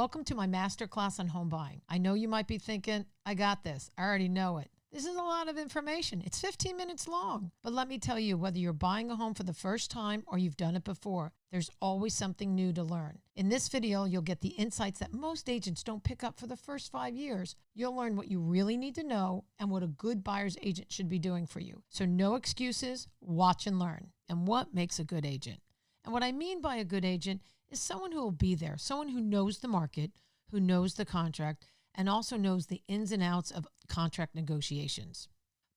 Welcome to my masterclass on home buying. I know you might be thinking, I got this. I already know it. This is a lot of information. It's 15 minutes long. But let me tell you, whether you're buying a home for the first time or you've done it before, there's always something new to learn. In this video, you'll get the insights that most agents don't pick up for the first 5 years. You'll learn what you really need to know and what a good buyer's agent should be doing for you. So no excuses, watch and learn. And what makes a good agent? And what I mean by a good agent is someone who will be there, someone who knows the market, who knows the contract, and also knows the ins and outs of contract negotiations.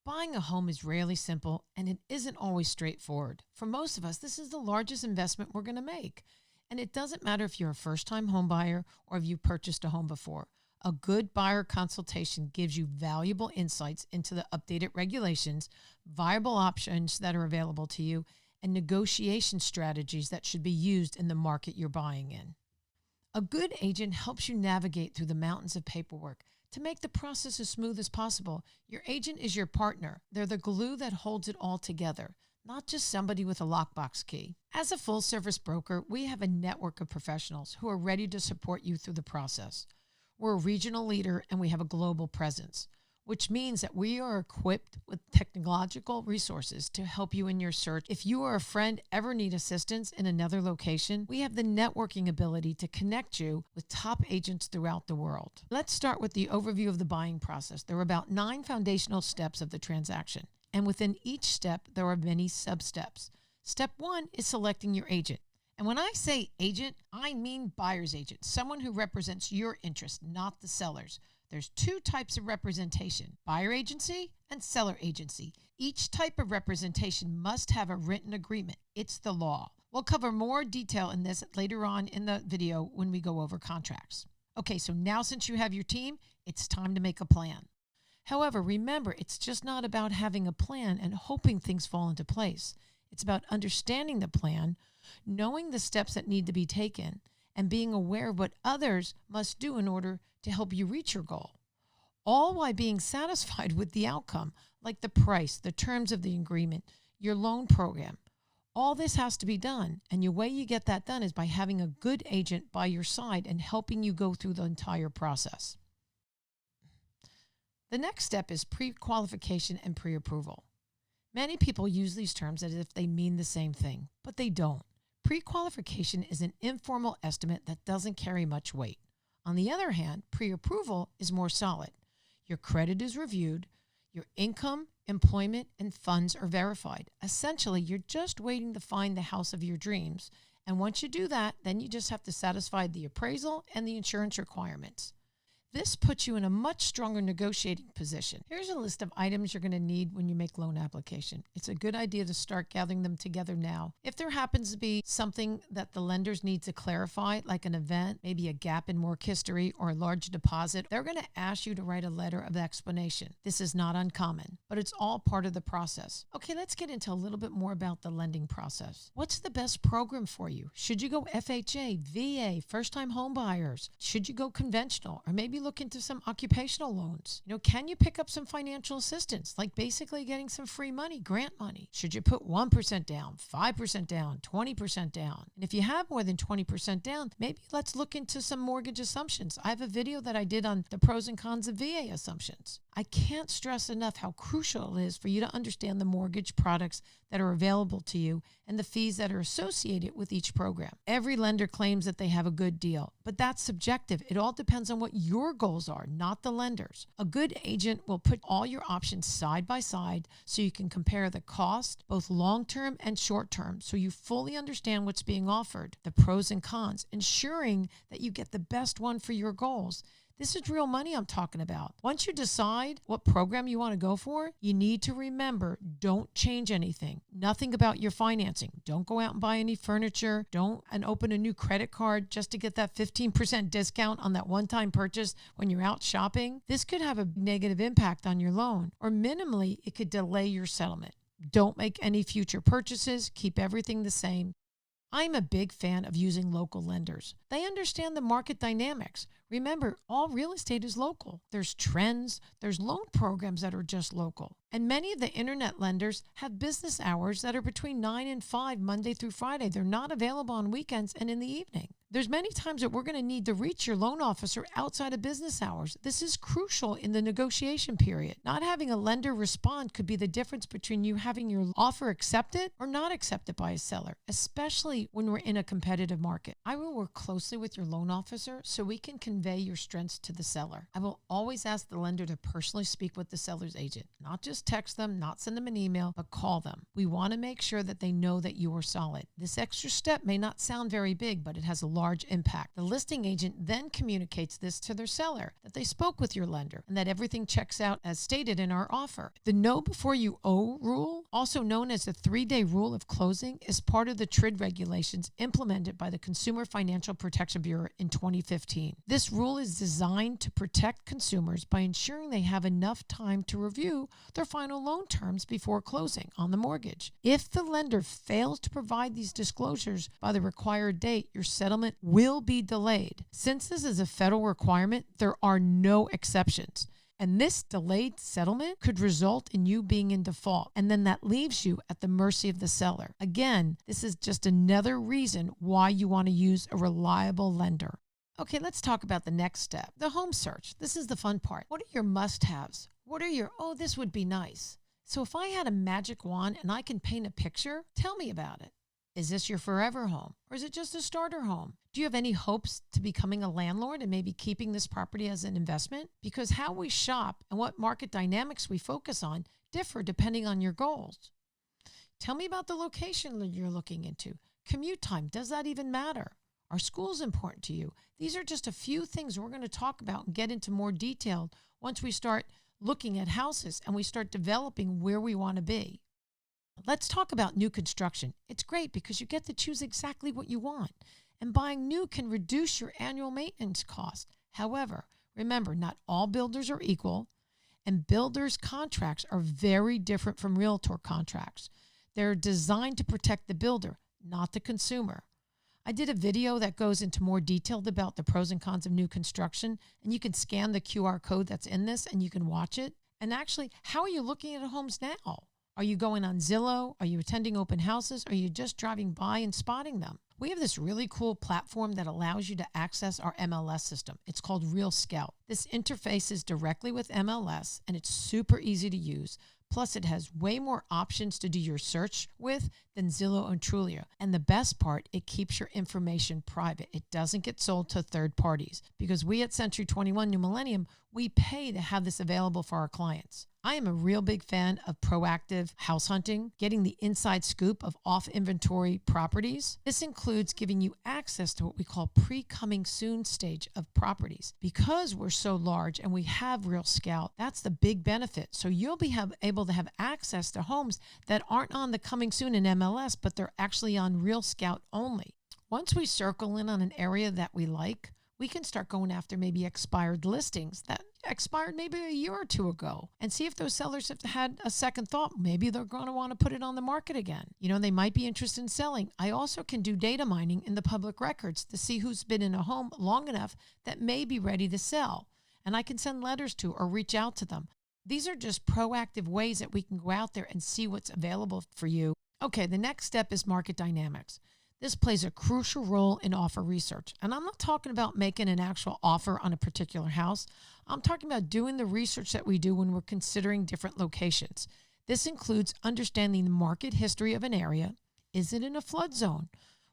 Buying a home is rarely simple, and it isn't always straightforward. For most of us, this is the largest investment we're going to make. And it doesn't matter if you're a first-time home buyer or if you've purchased a home before. A good buyer consultation gives you valuable insights into the updated regulations, viable options that are available to you, and negotiation strategies that should be used in the market you're buying in. A good agent helps you navigate through the mountains of paperwork to make the process as smooth as possible. Your agent is your partner. They're the glue that holds it all together, not just somebody with a lockbox key. As a full-service broker, we have a network of professionals who are ready to support you through the process. We're a regional leader and we have a global presence, which means that we are equipped with technological resources to help you in your search. If you or a friend ever need assistance in another location, we have the networking ability to connect you with top agents throughout the world. Let's start with the overview of the buying process. There are about 9 foundational steps of the transaction, and within each step, there are many sub-steps. Step 1 is selecting your agent. And when I say agent, I mean buyer's agent, someone who represents your interests, not the seller's. There's 2 types of representation, buyer agency and seller agency. Each type of representation must have a written agreement. It's the law. We'll cover more detail in this later on in the video when we go over contracts. Okay, so now since you have your team, it's time to make a plan. However, remember, it's just not about having a plan and hoping things fall into place. It's about understanding the plan, knowing the steps that need to be taken, and being aware of what others must do in order to help you reach your goal, all while being satisfied with the outcome, like the price, the terms of the agreement, your loan program. All this has to be done, and the way you get that done is by having a good agent by your side and helping you go through the entire process. The next step is pre-qualification and pre-approval. Many people use these terms as if they mean the same thing, but they don't. Pre-qualification is an informal estimate that doesn't carry much weight. On the other hand, pre-approval is more solid. Your credit is reviewed, your income, employment, and funds are verified. Essentially, you're just waiting to find the house of your dreams. And once you do that, then you just have to satisfy the appraisal and the insurance requirements. This puts you in a much stronger negotiating position. Here's a list of items you're going to need when you make loan application. It's a good idea to start gathering them together now. If there happens to be something that the lenders need to clarify, like an event, maybe a gap in work history or a large deposit, they're going to ask you to write a letter of explanation. This is not uncommon, but it's all part of the process. Okay, let's get into a little bit more about the lending process. What's the best program for you? Should you go FHA, VA, first-time home buyers? Should you go conventional, or maybe look into some occupational loans? Can you pick up some financial assistance, like basically getting some free money, grant money? Should you put 1% down, 5% down, 20% down? And if you have more than 20% down, maybe let's look into some mortgage assumptions. I have a video that I did on the pros and cons of VA assumptions. I can't stress enough how crucial it is for you to understand the mortgage products that are available to you and the fees that are associated with each program. Every lender claims that they have a good deal, but that's subjective. It all depends on what your goals are, not the lender's. A good agent will put all your options side by side so you can compare the cost, both long-term and short-term, so you fully understand what's being offered, the pros and cons, ensuring that you get the best one for your goals. This is real money I'm talking about. Once you decide what program you want to go for, you need to remember, don't change anything. Nothing about your financing. Don't go out and buy any furniture. Don't open a new credit card just to get that 15% discount on that one-time purchase when you're out shopping. This could have a negative impact on your loan, or minimally, it could delay your settlement. Don't make any future purchases. Keep everything the same. I'm a big fan of using local lenders. They understand the market dynamics. Remember, all real estate is local. There's trends, there's loan programs that are just local. And many of the internet lenders have business hours that are between 9 and 5, Monday through Friday. They're not available on weekends and in the evening. There's many times that we're going to need to reach your loan officer outside of business hours. This is crucial in the negotiation period. Not having a lender respond could be the difference between you having your offer accepted or not accepted by a seller, especially when we're in a competitive market. I will work closely with your loan officer so we can convey your strengths to the seller. I will always ask the lender to personally speak with the seller's agent, not just text them, not send them an email, but call them. We want to make sure that they know that you are solid. This extra step may not sound very big, but it has a large impact. The listing agent then communicates this to their seller, that they spoke with your lender and that everything checks out as stated in our offer. The know before you owe rule, also known as the 3-day rule of closing, is part of the TRID regulations implemented by the Consumer Financial Protection Bureau in 2015. This rule is designed to protect consumers by ensuring they have enough time to review their final loan terms before closing on the mortgage. If the lender fails to provide these disclosures by the required date, your settlement will be delayed. Since this is a federal requirement, there are no exceptions. And this delayed settlement could result in you being in default, and then that leaves you at the mercy of the seller. Again, this is just another reason why you want to use a reliable lender. Okay, let's talk about the next step, the home search. This is the fun part. What are your must-haves? What are your, oh, this would be nice? So if I had a magic wand and I can paint a picture, tell me about it. Is this your forever home, or is it just a starter home? Do you have any hopes to becoming a landlord and maybe keeping this property as an investment? Because how we shop and what market dynamics we focus on differ depending on your goals. Tell me about the location that you're looking into. Commute time, does that even matter? Are schools important to you? These are just a few things we're going to talk about and get into more detail once we start looking at houses and we start developing where we want to be. Let's talk about new construction. It's great because you get to choose exactly what you want, and buying new can reduce your annual maintenance cost. However, remember, not all builders are equal, and builders' contracts are very different from realtor contracts. They're designed to protect the builder, not the consumer. I did a video that goes into more detail about the pros and cons of new construction, and you can scan the QR code that's in this and you can watch it. And actually, how are you looking at homes now? Are you going on Zillow? Are you attending open houses? Are you just driving by and spotting them? We have this really cool platform that allows you to access our MLS system. It's called Real Scout. This interfaces directly with MLS, and it's super easy to use. Plus, it has way more options to do your search with than Zillow and Trulia. And the best part, it keeps your information private. It doesn't get sold to third parties because we at Century 21 New Millennium, we pay to have this available for our clients. I am a real big fan of proactive house hunting, getting the inside scoop of off-inventory properties. This includes giving you access to what we call pre-coming soon stage of properties. Because we're so large and we have Real Scout, that's the big benefit. So you'll be able to have access to homes that aren't on the coming soon in MLS, but they're actually on Real Scout only. Once we circle in on an area that we like, we can start going after maybe expired listings that expired maybe a year or two ago and see if those sellers have had a second thought. Maybe they're going to want to put it on the market again. You know, they might be interested in selling. I also can do data mining in the public records to see who's been in a home long enough that may be ready to sell. And I can send letters to or reach out to them. These are just proactive ways that we can go out there and see what's available for you. Okay, the next step is market dynamics. This plays a crucial role in offer research. And I'm not talking about making an actual offer on a particular house. I'm talking about doing the research that we do when we're considering different locations. This includes understanding the market history of an area. Is it in a flood zone?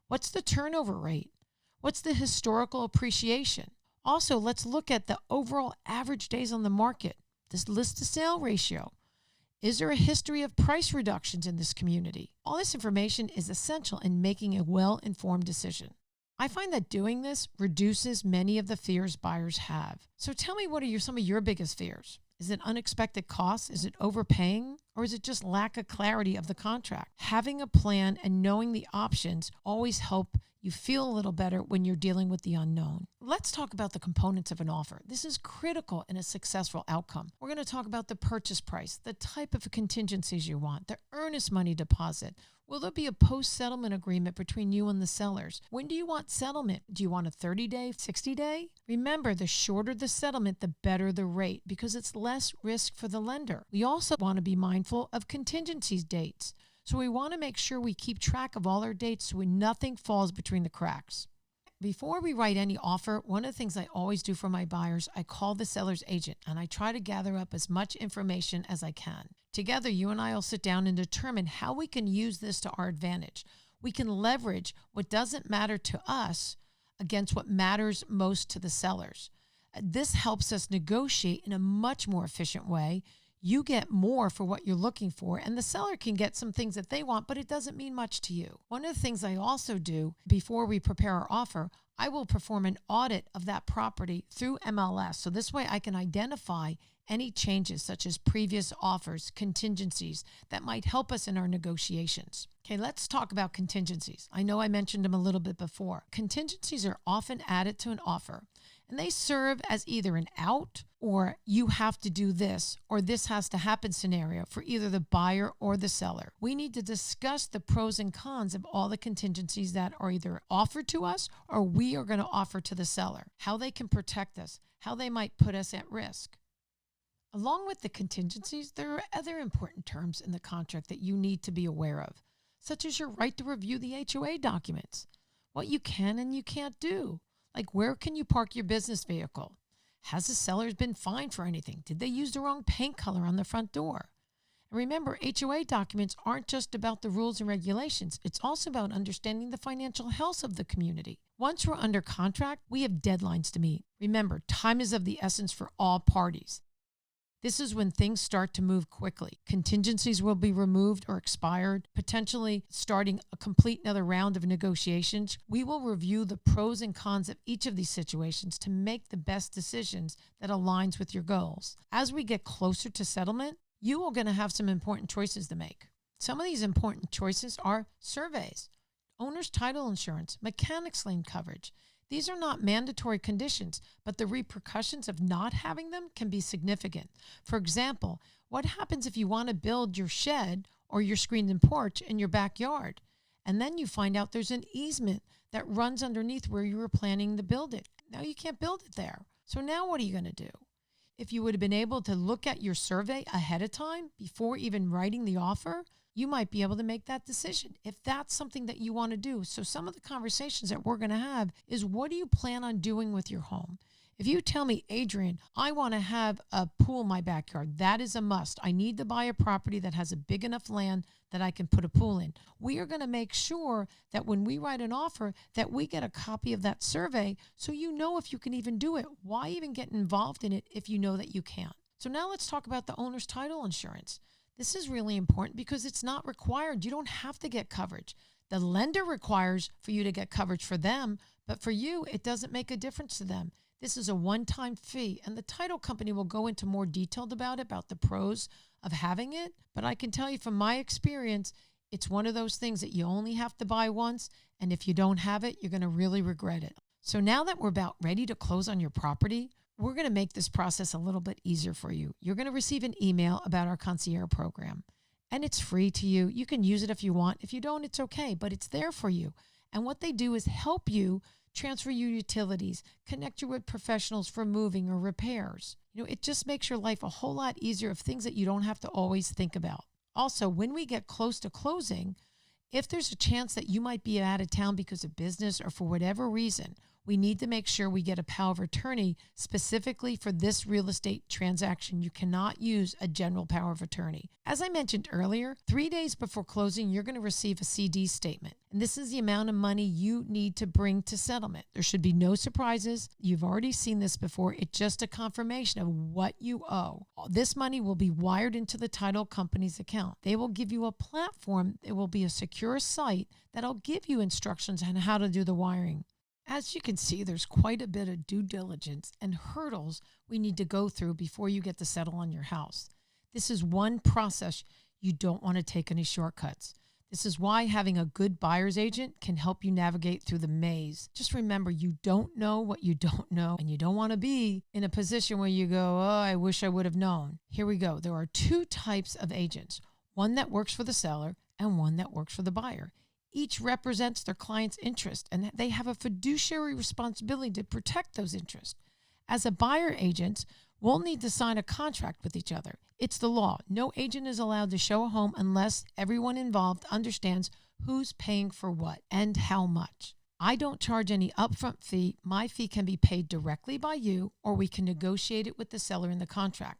What's the turnover rate? What's the historical appreciation? Also, let's look at the overall average days on the market, this list to sale ratio. Is there a history of price reductions in this community? All this information is essential in making a well-informed decision. I find that doing this reduces many of the fears buyers have. So tell me, what are some of your biggest fears? Is it unexpected costs? Is it overpaying? Or is it just lack of clarity of the contract? Having a plan and knowing the options always help you feel a little better when you're dealing with the unknown. Let's talk about the components of an offer. This is critical in a successful outcome. We're going to talk about the purchase price, the type of contingencies you want, the earnest money deposit. Will there be a post-settlement agreement between you and the sellers? When do you want settlement? Do you want a 30-day, 60-day? Remember, the shorter the settlement, the better the rate because it's less risk for the lender. We also want to be mindful of contingencies dates. So we want to make sure we keep track of all our dates so nothing falls between the cracks. Before we write any offer, one of the things I always do for my buyers, I call the seller's agent and I try to gather up as much information as I can. Together, you and I will sit down and determine how we can use this to our advantage. We can leverage what doesn't matter to us against what matters most to the sellers. This helps us negotiate in a much more efficient way. You get more for what you're looking for, and the seller can get some things that they want, but it doesn't mean much to you. One of the things I also do before we prepare our offer, I will perform an audit of that property through MLS. So this way I can identify any changes such as previous offers, contingencies that might help us in our negotiations. Okay, let's talk about contingencies. I know I mentioned them a little bit before. Contingencies are often added to an offer, and they serve as either an out or you have to do this or this has to happen scenario for either the buyer or the seller. We need to discuss the pros and cons of all the contingencies that are either offered to us or we are going to offer to the seller, how they can protect us, how they might put us at risk. Along with the contingencies, there are other important terms in the contract that you need to be aware of, such as your right to review the HOA documents, what you can and you can't do, like where can you park your business vehicle? Has the seller been fined for anything? Did they use the wrong paint color on the front door? And remember, HOA documents aren't just about the rules and regulations. It's also about understanding the financial health of the community. Once we're under contract, we have deadlines to meet. Remember, time is of the essence for all parties. This is when things start to move quickly. Contingencies will be removed or expired, potentially starting a complete another round of negotiations. We will review the pros and cons of each of these situations to make the best decisions that aligns with your goals. As we get closer to settlement, you are going to have some important choices to make. Some of these important choices are surveys, owner's title insurance, mechanics lien coverage. These are not mandatory conditions, but the repercussions of not having them can be significant. For example, what happens if you want to build your shed or your screened-in porch in your backyard, and then you find out there's an easement that runs underneath where you were planning to build it? Now you can't build it there. So now what are you going to do? If you would have been able to look at your survey ahead of time before even writing the offer, you might be able to make that decision if that's something that you want to do. So some of the conversations that we're going to have is, what do you plan on doing with your home? If you tell me, Adriene, I want to have a pool in my backyard, that is a must. I need to buy a property that has a big enough land that I can put a pool in. We are going to make sure that when we write an offer that we get a copy of that survey so you know if you can even do it. Why even get involved in it if you know that you can't? So now let's talk about the owner's title insurance. This is really important because it's not required. You don't have to get coverage. The lender requires for you to get coverage for them, but for you, it doesn't make a difference to them. This is a one-time fee, and the title company will go into more detailed about the pros of having it. But I can tell you from my experience, it's one of those things that you only have to buy once, and if you don't have it, you're going to really regret it. So now that we're about ready to close on your property, we're going to make this process a little bit easier for you. You're going to receive an email about our concierge program, and it's free to you. You can use it if you want. If you don't, it's okay, but it's there for you. And what they do is help you transfer your utilities, connect you with professionals for moving or repairs. It just makes your life a whole lot easier of things that you don't have to always think about. Also, when we get close to closing, if there's a chance that you might be out of town because of business or for whatever reason, we need to make sure we get a power of attorney specifically for this real estate transaction. You cannot use a general power of attorney. As I mentioned earlier, 3 days before closing, you're going to receive a CD statement. And this is the amount of money you need to bring to settlement. There should be no surprises. You've already seen this before. It's just a confirmation of what you owe. This money will be wired into the title company's account. They will give you a platform. It will be a secure site that'll give you instructions on how to do the wiring. As you can see, there's quite a bit of due diligence and hurdles we need to go through before you get to settle on your house. This is one process. You don't want to take any shortcuts. This is why having a good buyer's agent can help you navigate through the maze. Just remember, you don't know what you don't know, and you don't want to be in a position where you go, oh, I wish I would have known. Here we go. There are two types of agents, one that works for the seller and one that works for the buyer. Each represents their client's interest, and they have a fiduciary responsibility to protect those interests. As a buyer agent, we'll need to sign a contract with each other. It's the law. No agent is allowed to show a home unless everyone involved understands who's paying for what and how much. I don't charge any upfront fee. My fee can be paid directly by you, or we can negotiate it with the seller in the contract.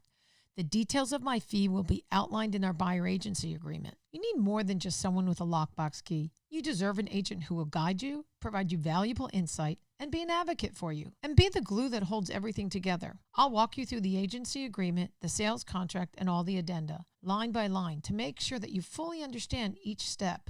The details of my fee will be outlined in our buyer agency agreement. You need more than just someone with a lockbox key. You deserve an agent who will guide you, provide you valuable insight, and be an advocate for you, and be the glue that holds everything together. I'll walk you through the agency agreement, the sales contract, and all the addenda, line by line, to make sure that you fully understand each step.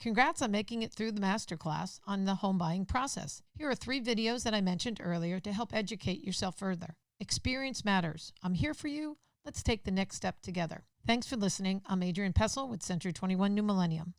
Congrats on making it through the masterclass on the home buying process. Here are 3 videos that I mentioned earlier to help educate yourself further. Experience matters. I'm here for you. Let's take the next step together. Thanks for listening. I'm Adriene Pessel with Century 21 New Millennium.